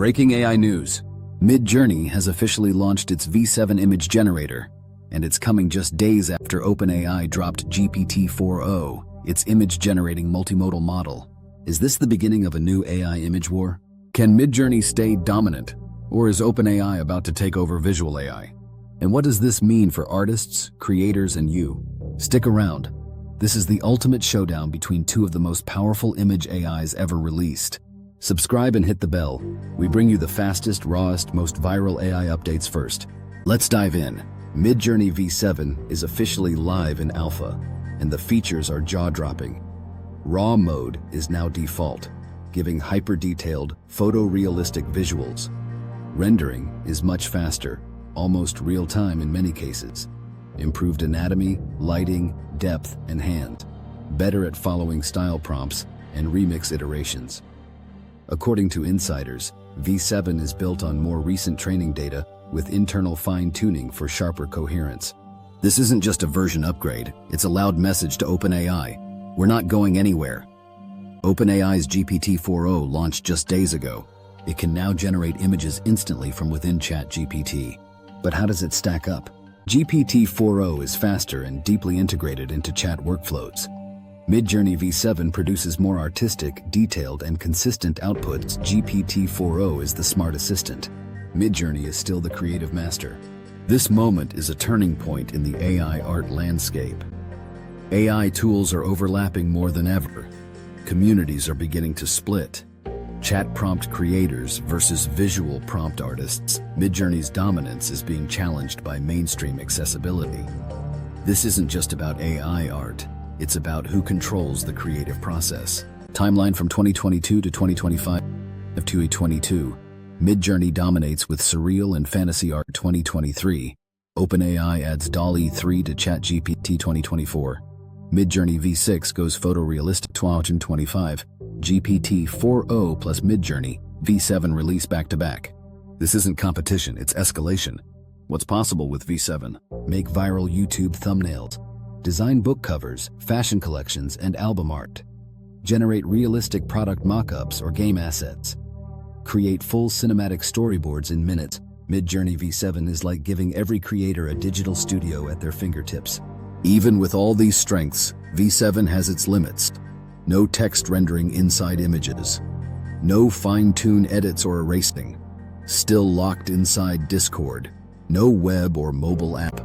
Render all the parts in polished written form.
Breaking AI news. Midjourney has officially launched its V7 image generator, and it's coming just days after OpenAI dropped GPT-4o, its image-generating multimodal model. Is this the beginning of a new AI image war? Can Midjourney stay dominant, or is OpenAI about to take over visual AI? And what does this mean for artists, creators, and you? Stick around. This is the ultimate showdown between two of the most powerful image AIs ever released. Subscribe and hit the bell. We bring you the fastest, rawest, most viral AI updates first. Let's dive in. Midjourney V7 is officially live in alpha, and the features are jaw-dropping. RAW mode is now default, giving hyper-detailed, photorealistic visuals. Rendering is much faster, almost real-time in many cases. Improved anatomy, lighting, depth, and hand. Better at following style prompts and remix iterations. According to insiders, V7 is built on more recent training data with internal fine-tuning for sharper coherence. This isn't just a version upgrade, it's a loud message to OpenAI. We're not going anywhere. OpenAI's GPT-4o launched just days ago. It can now generate images instantly from within ChatGPT. But how does it stack up? GPT-4o is faster and deeply integrated into chat workflows. Midjourney V7 produces more artistic, detailed, and consistent outputs. GPT-4o is the smart assistant. Midjourney is still the creative master. This moment is a turning point in the AI art landscape. AI tools are overlapping more than ever. Communities are beginning to split. Chat prompt creators versus visual prompt artists. Midjourney's dominance is being challenged by mainstream accessibility. This isn't just about AI art. It's about who controls the creative process. Timeline from 2022 to 2025. Of 2022, Midjourney dominates with surreal and fantasy art. 2023, OpenAI adds DALL-E 3 to ChatGPT. 2024, Midjourney V6 goes photorealistic. 2025, GPT-4o plus Midjourney V7 release back-to-back. This isn't competition, it's escalation. What's possible with V7? Make viral YouTube thumbnails. Design book covers, fashion collections, and album art. Generate realistic product mock-ups or game assets. Create full cinematic storyboards in minutes. Midjourney V7 is like giving every creator a digital studio at their fingertips. Even with all these strengths, V7 has its limits. No text rendering inside images. No fine-tune edits or erasing. Still locked inside Discord. No web or mobile app.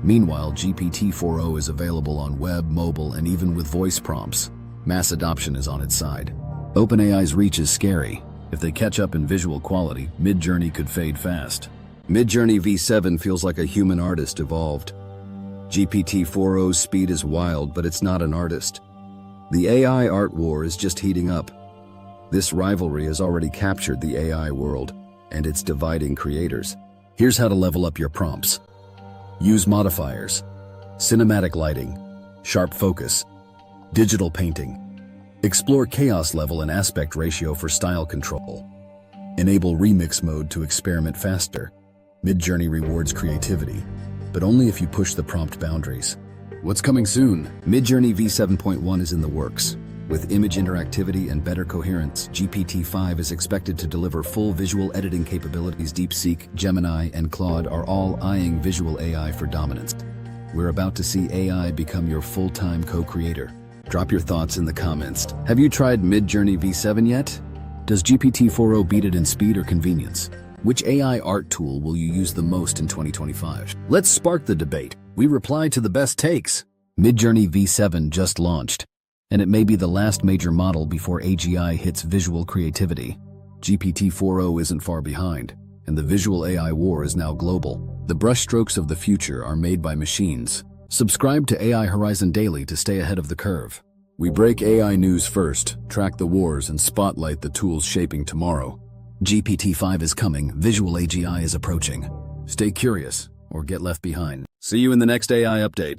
Meanwhile, GPT-4o is available on web, mobile, and even with voice prompts. Mass adoption is on its side. OpenAI's reach is scary. If they catch up in visual quality, Midjourney could fade fast. Midjourney V7 feels like a human artist evolved. GPT-4o's speed is wild, but it's not an artist. The AI art war is just heating up. This rivalry has already captured the AI world, and it's dividing creators. Here's how to level up your prompts. Use modifiers, cinematic lighting, sharp focus, digital painting. Explore chaos level and aspect ratio for style control. Enable remix mode to experiment faster. Midjourney rewards creativity, but only if you push the prompt boundaries. What's coming soon? Midjourney V7.1 is in the works. With image interactivity and better coherence, GPT-5 is expected to deliver full visual editing capabilities. DeepSeek, Gemini, and Claude are all eyeing visual AI for dominance. We're about to see AI become your full-time co-creator. Drop your thoughts in the comments. Have you tried Midjourney V7 yet? Does GPT-4o beat it in speed or convenience? Which AI art tool will you use the most in 2025? Let's spark the debate. We reply to the best takes. Midjourney V7 just launched, and it may be the last major model before AGI hits visual creativity. GPT-4o isn't far behind, and the visual AI war is now global. The brushstrokes of the future are made by machines. Subscribe to AI Horizon Daily to stay ahead of the curve. We break AI news first, track the wars, and spotlight the tools shaping tomorrow. GPT-5 is coming, visual AGI is approaching. Stay curious, or get left behind. See you in the next AI update.